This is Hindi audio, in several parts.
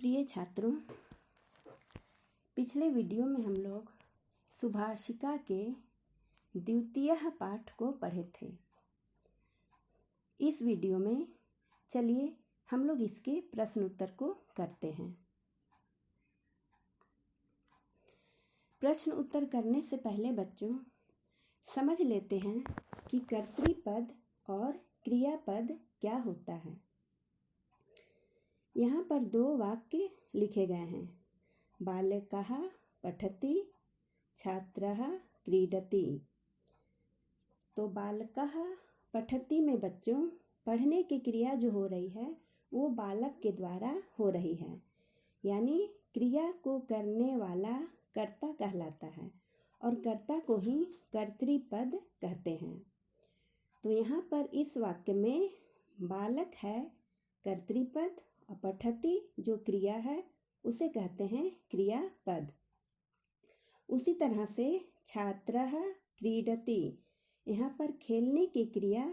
प्रिय छात्रों, पिछले वीडियो में हम लोग सुभाषिका के द्वितीय पाठ को पढ़े थे। इस वीडियो में चलिए हम लोग इसके प्रश्न उत्तर को करते हैं। प्रश्न उत्तर करने से पहले बच्चों समझ लेते हैं कि कर्तृपद और क्रियापद क्या होता है। यहाँ पर दो वाक्य लिखे गए हैं। बालकः पठति, छात्रः क्रीडति। तो बालकः पठति में बच्चों पढ़ने की क्रिया जो हो रही है वो बालक के द्वारा हो रही है, यानी क्रिया को करने वाला कर्ता कहलाता है और कर्ता को ही कर्तृपद कहते हैं। तो यहाँ पर इस वाक्य में बालक है कर्तृपद और पठति जो क्रिया है उसे कहते हैं क्रियापद। उसी तरह से छात्रः क्रीडति, यहाँ पर खेलने की क्रिया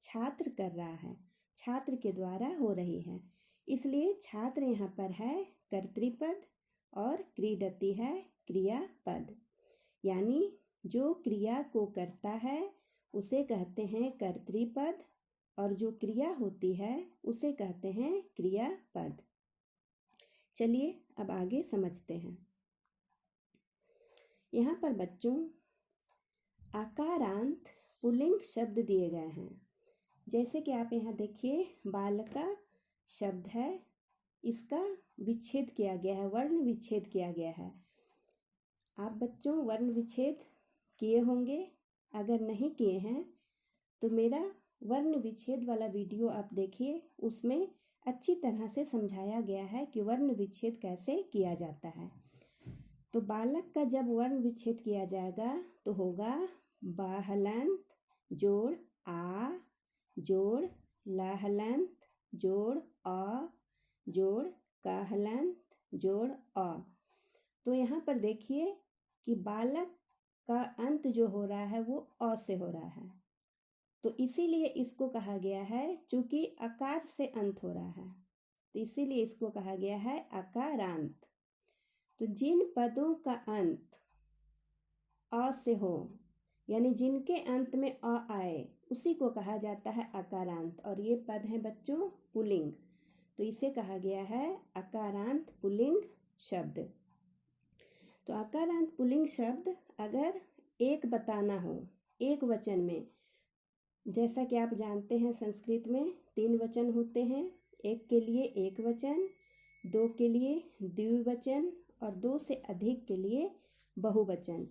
छात्र कर रहा है, छात्र के द्वारा हो रही है, इसलिए छात्र यहाँ पर है कर्तृपद और क्रीडति है क्रियापद। यानी जो क्रिया को करता है उसे कहते हैं कर्तृपद और जो क्रिया होती है उसे कहते हैं क्रियापद। चलिए अब आगे समझते हैं। यहाँ पर बच्चों आकारांत पुल्लिंग शब्द दिए गए हैं। जैसे कि आप यहाँ देखिए बालका शब्द है, इसका विच्छेद किया गया है, वर्ण विच्छेद किया गया है। आप बच्चों वर्ण विच्छेद किए होंगे, अगर नहीं किए हैं तो मेरा वर्ण विच्छेद वाला वीडियो आप देखिए, उसमें अच्छी तरह से समझाया गया है कि वर्ण विच्छेद कैसे किया जाता है। तो बालक का जब वर्ण विच्छेद किया जाएगा तो होगा बाहलंत जोड़ आ जोड़ लाहलंत जोड़ अ जोड़ काहलंत जोड़ अ। तो यहाँ पर देखिए कि बालक का अंत जो हो रहा है वो अ से हो रहा है, तो इसीलिए इसको कहा गया है, चूंकि आकार से अंत हो रहा है तो इसीलिए इसको कहा गया है आकारांत। तो जिन पदों का अंत अ से हो, यानी जिनके अंत में अ आए, उसी को कहा जाता है आकारांत। और ये पद हैं बच्चों पुल्लिंग, तो इसे कहा गया है आकारांत पुल्लिंग शब्द। तो आकारांत पुल्लिंग शब्द अगर एक बताना हो एक वचन में, जैसा कि आप जानते हैं संस्कृत में 3 वचन होते हैं, एक के लिए एक वचन, 2 के लिए द्विवचन और 2 से अधिक के लिए बहुवचन।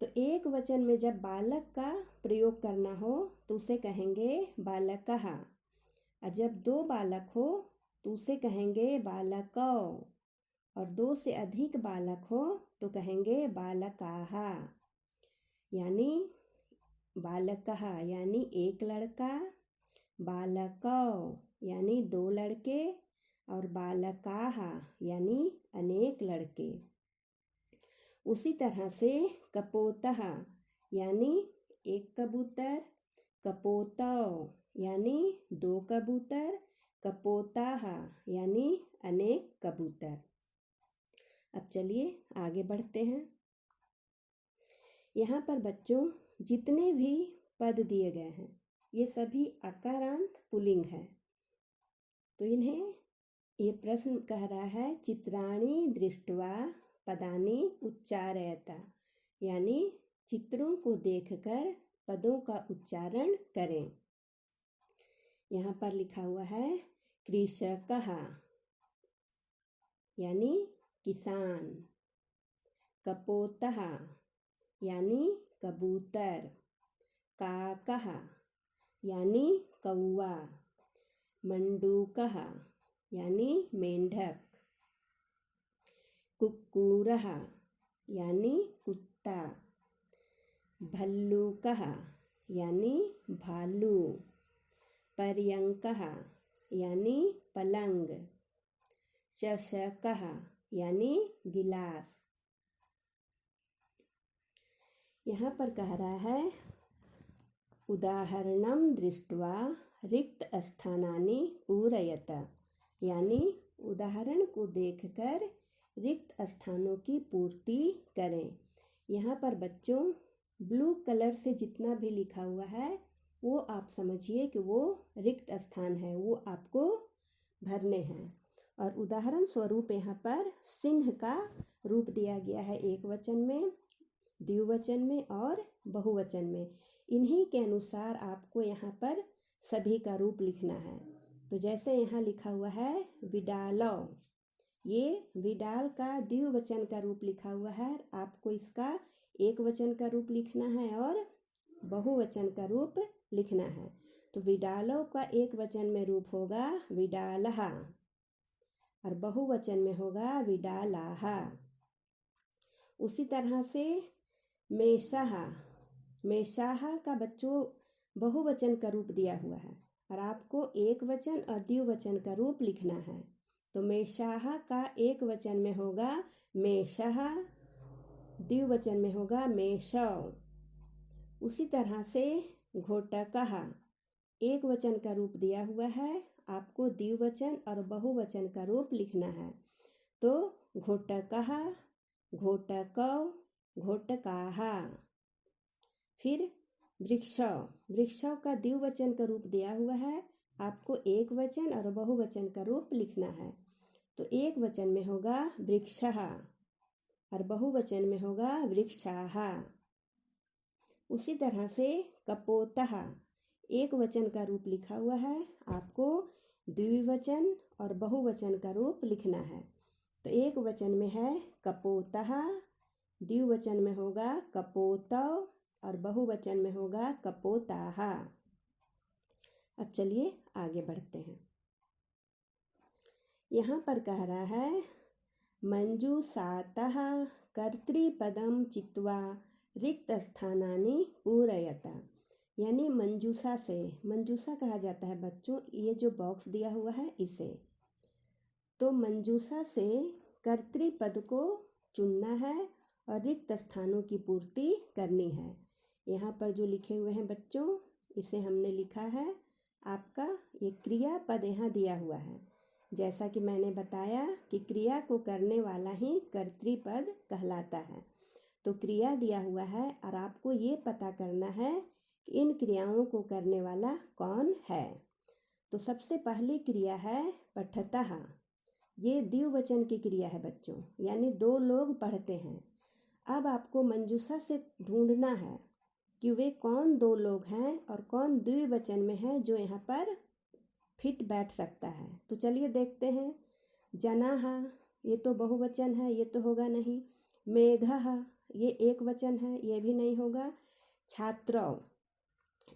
तो एक वचन में जब बालक का प्रयोग करना हो तो उसे कहेंगे बालकः, और जब 2 बालक हो तो उसे कहेंगे बालकौ, और 2 से अधिक बालक हो तो कहेंगे बालकाः। यानी बालकः यानी एक लड़का, बालकौ यानी 2 लड़के, और बालकाः यानी अनेक लड़के। उसी तरह से कपोतः यानी एक कबूतर, कपोतौ यानी 2 कबूतर, कपोताः यानी अनेक कबूतर। अब चलिए आगे बढ़ते हैं। यहाँ पर बच्चों जितने भी पद दिए गए हैं ये सभी आकारांत पुल्लिंग है। तो इन्हें ये प्रश्न कह रहा है चित्राणि दृष्ट्वा पदानि उच्चारयत, यानी चित्रों को देखकर पदों का उच्चारण करें। यहाँ पर लिखा हुआ है कृषकः यानी किसान, कपोतः यानी कबूतर, काकः यानी कौवा, मंडूकः यानी मेंढक, कुक्कुरः यानी कुत्ता, भल्लूकः यानी भालू, पर्यंकः यानी पलंग, चषकः यानी गिलास। यहाँ पर कह रहा है उदाहरणं दृष्ट्वा रिक्त स्थानानि पूरयत, यानी उदाहरण को देखकर रिक्त स्थानों की पूर्ति करें। यहाँ पर बच्चों ब्लू कलर से जितना भी लिखा हुआ है वो आप समझिए कि वो रिक्त स्थान है, वो आपको भरने हैं। और उदाहरण स्वरूप यहाँ पर सिंह का रूप दिया गया है, एक वचन में, द्विवचन में और बहुवचन में। इन्हीं के अनुसार आपको यहाँ पर सभी का रूप लिखना है। तो जैसे यहाँ लिखा हुआ है विडालो, ये विडाल का द्विवचन का रूप लिखा हुआ है, आपको इसका एक वचन का रूप लिखना है और बहुवचन का रूप लिखना है। तो विडालो का एक वचन में रूप होगा विडालहा और बहुवचन में होगा विडालाहा। उसी तरह से मेषाहा, मेषाहा का बच्चों बहुवचन का रूप दिया हुआ है और आपको एक वचन और द्विवचन का रूप लिखना है। तो मेषाहा का एक वचन में होगा मेषः, द्विवचन में होगा मेषौ। उसी तरह से घोटकः, एक वचन का रूप दिया हुआ है, आपको द्विवचन और बहुवचन का रूप लिखना है। तो घोटकः, घोटकौ, घोटकाः। फिर वृक्षौ, वृक्षौ का द्विवचन का रूप दिया हुआ है, आपको एक वचन और बहुवचन का रूप लिखना है। तो एक वचन में होगा वृक्षः और बहुवचन में होगा वृक्षाः। उसी तरह से कपोतः, एक वचन का रूप लिखा हुआ है, आपको द्विवचन और बहुवचन का रूप लिखना है। तो एक वचन में है कपोतः, द्विवचन में होगा कपोतौ और बहुवचन में होगा कपोताः। अब चलिए आगे बढ़ते हैं। यहाँ पर कह रहा है मंजूषातः कर्तृपदं चित्वा रिक्त स्थानानि पूरयता, यानी मंजूषा से, मंजूषा कहा जाता है बच्चों ये जो बॉक्स दिया हुआ है इसे। तो मंजूषा से कर्तृपद को चुनना है और रिक्त स्थानों की पूर्ति करनी है। यहाँ पर जो लिखे हुए हैं बच्चों इसे हमने लिखा है, आपका ये क्रियापद यहाँ दिया हुआ है। जैसा कि मैंने बताया कि क्रिया को करने वाला ही कर्तृपद कहलाता है। तो क्रिया दिया हुआ है और आपको ये पता करना है कि इन क्रियाओं को करने वाला कौन है। तो सबसे पहली क्रिया है पठतः, ये द्विवचन की क्रिया है बच्चों, यानी दो लोग पढ़ते हैं। अब आपको मंजूषा से ढूंढना है कि वे कौन दो लोग हैं और कौन द्विवचन में है जो यहाँ पर फिट बैठ सकता है। तो चलिए देखते हैं। जनाः, ये तो बहुवचन है, ये तो होगा नहीं। मेघः, ये एक वचन है, ये भी नहीं होगा। छात्रौ,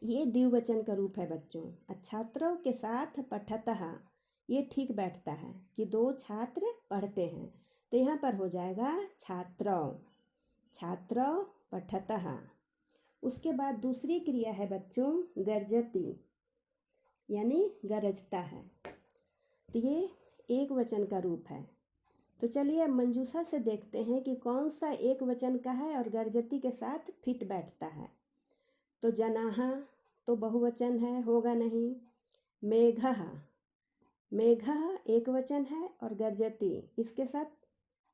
ये द्विवचन का रूप है बच्चों। छात्रों के साथ पठतः, ये ठीक बैठता है कि दो छात्र पढ़ते हैं। तो यहाँ पर हो जाएगा छात्रौ, छात्रौ पठतः। उसके बाद दूसरी क्रिया है बच्चों गर्जति, यानी गरजता है। तो ये एक वचन का रूप है। तो चलिए अब मंजूषा से देखते हैं कि कौन सा एक वचन का है और गर्जती के साथ फिट बैठता है। तो जनाः तो बहुवचन है, होगा नहीं। मेघः, मेघः एक वचन है और गर्जती इसके साथ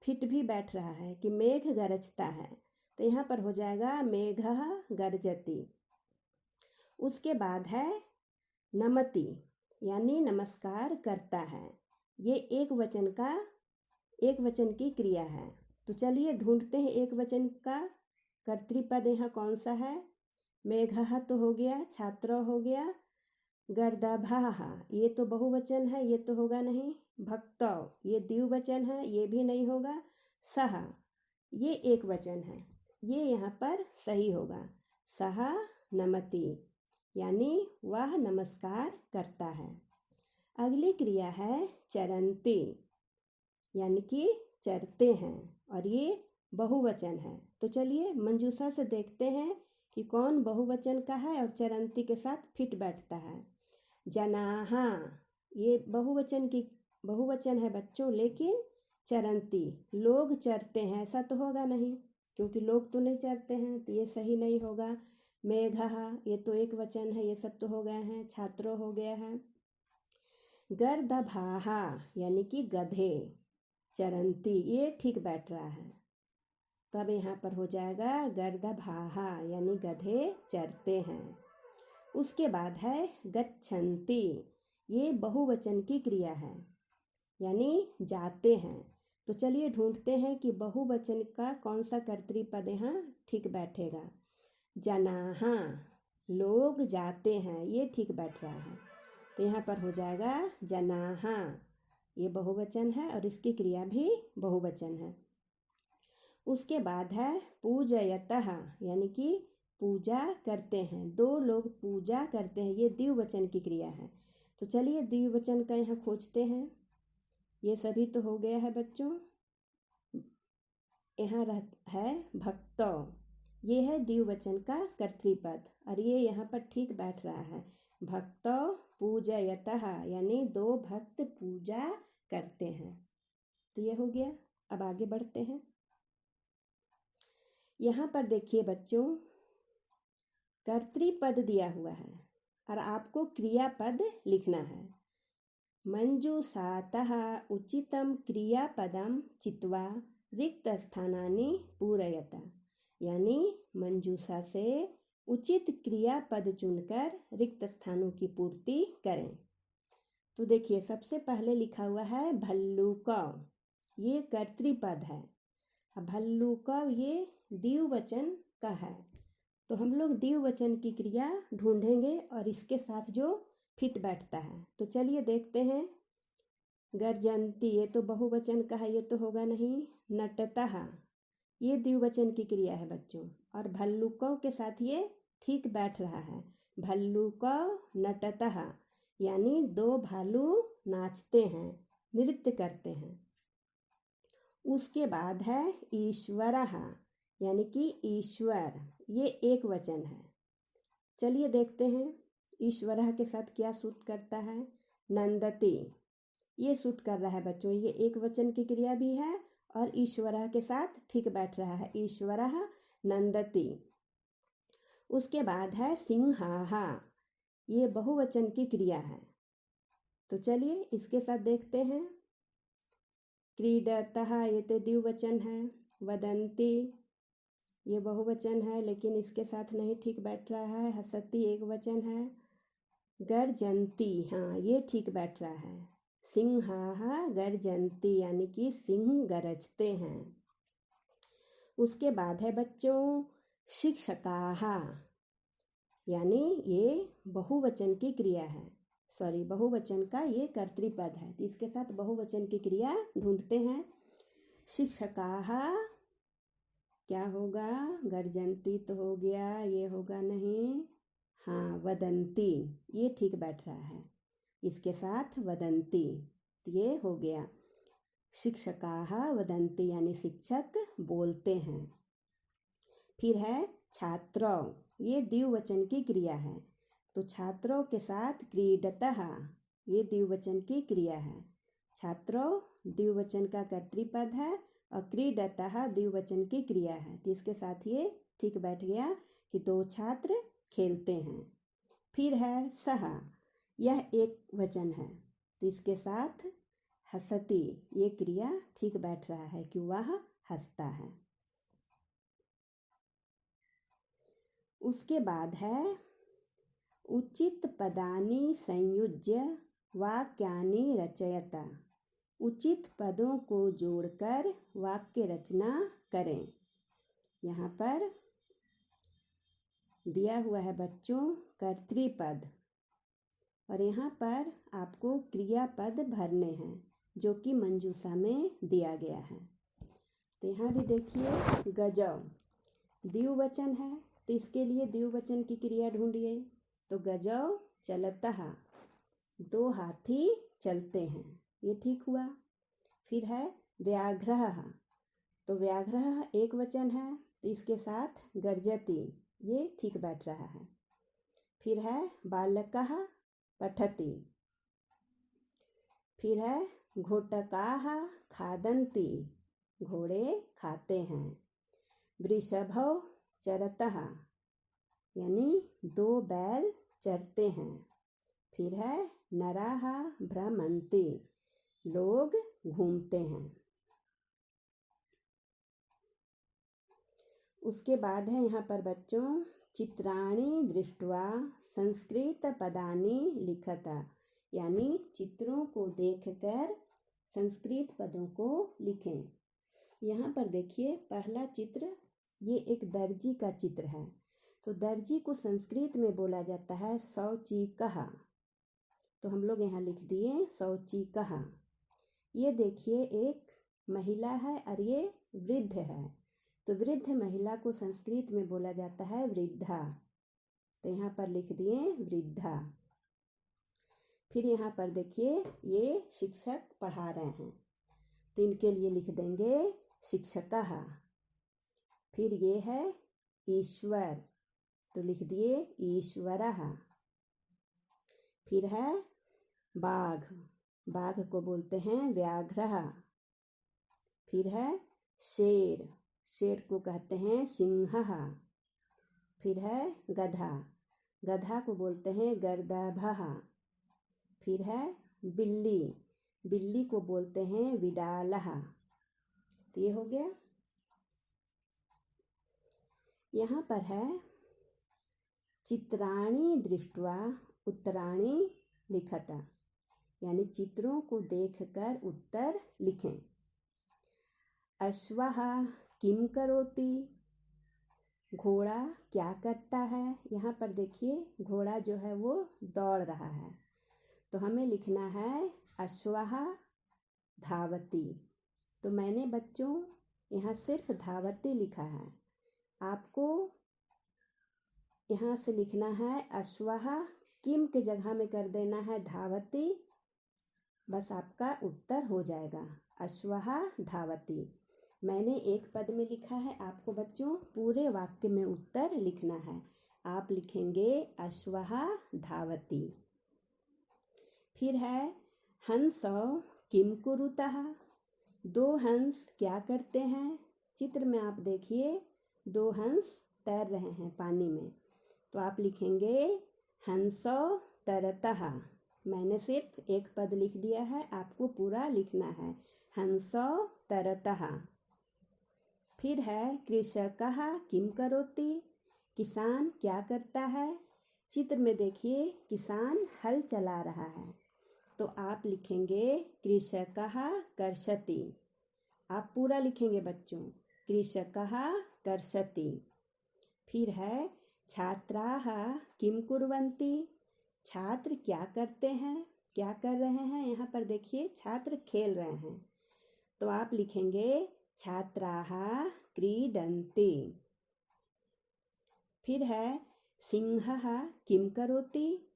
फिट भी बैठ रहा है कि मेघ गरजता है। तो यहाँ पर हो जाएगा मेघः गर्जति। उसके बाद है नमति, यानी नमस्कार करता है। ये एक वचन की क्रिया है। तो चलिए ढूंढते हैं एक वचन का कर्तृपद यहाँ कौन सा है। मेघः तो हो गया, छात्र हो गया। गर्दभः ये तो बहुवचन है, ये तो होगा नहीं। भक्तौ ये द्विवचन है, ये भी नहीं होगा। सः ये एक वचन है, ये यहाँ पर सही होगा। सः नमति, यानी वह नमस्कार करता है। अगली क्रिया है चरन्ति, यानी कि चरते हैं और ये बहुवचन है। तो चलिए मंजूषा से देखते हैं कि कौन बहुवचन का है और चरन्ति के साथ फिट बैठता है। जनाः ये बहुवचन है बच्चों, लेकिन चरन्ति लोग चरते हैं ऐसा तो होगा नहीं, क्योंकि लोग तो नहीं चरते हैं, तो ये सही नहीं होगा। मेघः ये तो एक वचन है, ये सब तो हो गए हैं। छात्रो हो गया है। गर्दभाहा यानी कि गधे, चरंती ये ठीक बैठ रहा है, तब यहाँ पर हो जाएगा गर्दभाहा यानी गधे चरते हैं। उसके बाद है गच्छन्ति, ये बहुवचन की क्रिया है यानी जाते हैं। तो चलिए ढूंढते हैं कि बहुवचन का कौन सा कर्तृपद यहाँ ठीक बैठेगा। जनाहा, लोग जाते हैं, ये ठीक बैठ रहा है, तो यहाँ पर हो जाएगा जनाहा, ये बहुवचन है और इसकी क्रिया भी बहुवचन है। उसके बाद है पूजयतः यानी कि पूजा करते हैं, दो लोग पूजा करते हैं, ये द्विवचन की क्रिया है। तो चलिए द्विवचन का यहाँ खोजते हैं। ये सभी तो हो गया है बच्चों। यहाँ है भक्तौ, ये है द्विवचन का कर्तृपद और ये यहाँ पर ठीक बैठ रहा है। भक्तौ पूजयतः यानी दो भक्त पूजा करते हैं, तो ये हो गया। अब आगे बढ़ते हैं। यहाँ पर देखिए बच्चों, कर्तृपद दिया हुआ है और आपको क्रियापद लिखना है। मंजूषातः उचितं क्रियापदं चित्वा रिक्तस्थानानि पूरयत, यानी मंजूषा से उचित क्रियापद चुनकर रिक्त स्थानों की पूर्ति करें। तो देखिए सबसे पहले लिखा हुआ है भल्लूकौ, ये कर्तृपद है। भल्लूकौ ये द्विवचन का है, तो हम लोग द्विवचन की क्रिया ढूंढेंगे और इसके साथ जो फिट बैठता है। तो चलिए देखते हैं। गर्जन्ति, ये तो बहुवचन का है, ये तो होगा नहीं। नटतः, ये द्विवचन की क्रिया है बच्चों, और भल्लूकौ के साथ ये ठीक बैठ रहा है। भल्लूकौ नटतः यानी दो भालू नाचते हैं, नृत्य करते हैं। उसके बाद है ईश्वरः यानी कि ईश्वर, ये एक वचन है। चलिए देखते हैं ईश्वरः के साथ क्या सूट करता है। नंदति, ये सूट कर रहा है बच्चों, ये एक वचन की क्रिया भी है और ईश्वरः के साथ ठीक बैठ रहा है। ईश्वरः नंदति। उसके बाद है सिंहाः, ये बहुवचन की क्रिया है। तो चलिए इसके साथ देखते हैं। क्रीडतः, ये तो द्विवचन है। वदन्ति, ये बहुवचन है लेकिन इसके साथ नहीं ठीक बैठ रहा है। हसति एक वचन है। गर्जन्ति, हाँ ये ठीक बैठ रहा है। सिंहाः गर्जन्ति यानी कि सिंह गरजते हैं। उसके बाद है बच्चों शिक्षकाः, यानी ये बहुवचन की क्रिया है, बहुवचन का ये कर्तृपद है, तो इसके साथ बहुवचन की क्रिया ढूंढते हैं। शिक्षकाः क्या होगा, गर्जन्ति तो हो गया, ये होगा नहीं। हाँ वदन्ति, ये ठीक बैठ रहा है, इसके साथ वदन्ति, ये हो गया। शिक्षकाः वदन्ति यानी शिक्षक बोलते हैं। फिर है छात्रौ, ये द्विवचन की क्रिया है, तो छात्रों के साथ क्रीडतः, ये द्विवचन की क्रिया है। छात्रों द्विवचन का कर्तृपद है और क्रीडतः द्विवचन की क्रिया है, तो इसके साथ ये ठीक बैठ गया कि दो छात्र खेलते हैं। फिर है सः, यह एक वचन है, तो इसके साथ हसति, ये क्रिया ठीक बैठ रहा है कि वह हंसता है। उसके बाद है उचित पदानि संयुज्य वाक्यानि रचयत, उचित पदों को जोड़कर वाक्य रचना करें। यहाँ पर दिया हुआ है बच्चों कर्तृपद और यहाँ पर आपको क्रियापद भरने हैं जो कि मंजूषा में दिया गया है। तो यहाँ भी देखिए गजौ द्विवचन है, तो इसके लिए द्विवचन की क्रिया ढूंढिए। तो गजौ चलतः, दो हाथी चलते हैं, ये ठीक हुआ। फिर है व्याघ्रः, तो व्याघ्रः एक वचन है, तो इसके साथ गर्जति, ये ठीक बैठ रहा है। फिर है बालकः पठति। फिर है घोटकाः खादन्ति, घोड़े खाते हैं। वृषभौ चरतः, यानी दो बैल चरते हैं। फिर है नराः भ्रमन्ति, लोग घूमते हैं। उसके बाद है यहाँ पर बच्चों चित्राणि दृष्ट्वा संस्कृत पदानि लिखत, यानी चित्रों को देखकर संस्कृत पदों को लिखें। यहाँ पर देखिए पहला चित्र, ये एक दर्जी का चित्र है। तो दर्जी को संस्कृत में बोला जाता है शौचिकः। तो हम लोग यहाँ लिख दिए शौचिकः। ये देखिए एक महिला है और ये वृद्ध है। तो वृद्ध महिला को संस्कृत में बोला जाता है वृद्धा। तो यहाँ पर लिख दिए वृद्धा। फिर यहाँ पर देखिए ये शिक्षक पढ़ा रहे हैं, तो इनके लिए लिख देंगे शिक्षकः। फिर ये है ईश्वर, तो लिख दिए ईश्वरः। फिर है बाघ, बाघ को बोलते हैं व्याघ्रः। फिर है शेर, शेर को कहते हैं सिंहः। फिर है गधा, गधा को बोलते हैं गर्दभः। फिर है बिल्ली, बिल्ली को बोलते हैं विडालः। तो ये हो गया। यहाँ पर है चित्राणि दृष्ट्वा उत्तराणि लिखत, यानी चित्रों को देखकर उत्तर लिखें। अश्वः किम करोति, घोड़ा क्या करता है। यहाँ पर देखिए घोड़ा जो है वो दौड़ रहा है, तो हमें लिखना है अश्वः धावति। तो मैंने बच्चों यहाँ सिर्फ धावति लिखा है, आपको यहाँ से लिखना है अश्वः किम के जगह में कर देना है धावति, बस आपका उत्तर हो जाएगा अश्वः धावति। मैंने एक पद में लिखा है, आपको बच्चों पूरे वाक्य में उत्तर लिखना है। आप लिखेंगे अश्वः धावति। फिर है हंसौ किम कुरुतः, दो हंस क्या करते हैं। चित्र में आप देखिए दो हंस तैर रहे हैं पानी में, तो आप लिखेंगे हंसौ तरतः। मैंने सिर्फ एक पद लिख दिया है, आपको पूरा लिखना है हंसौ तरतः। फिर है कृषकः किम करोति, किसान क्या करता है। चित्र में देखिए किसान हल चला रहा है, तो आप लिखेंगे कृषकः कर्षति। आप पूरा लिखेंगे बच्चों कृषकः कर्षति। फिर है छात्राः किम कुर्वन्ति, छात्र क्या करते हैं, क्या कर रहे हैं। यहाँ पर देखिए छात्र खेल रहे हैं, तो आप लिखेंगे छात्राः क्रीडन्ति। फिर है सिंहः किम करोति,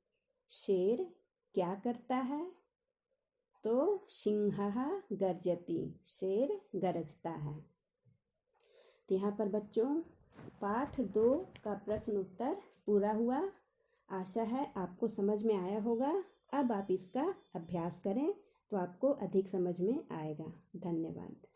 शेर क्या करता है। तो सिंहः गर्जति, शेर गरजता है। तो यहाँ पर बच्चों पाठ 2 का प्रश्न उत्तर पूरा हुआ। आशा है आपको समझ में आया होगा। अब आप इसका अभ्यास करें तो आपको अधिक समझ में आएगा। धन्यवाद।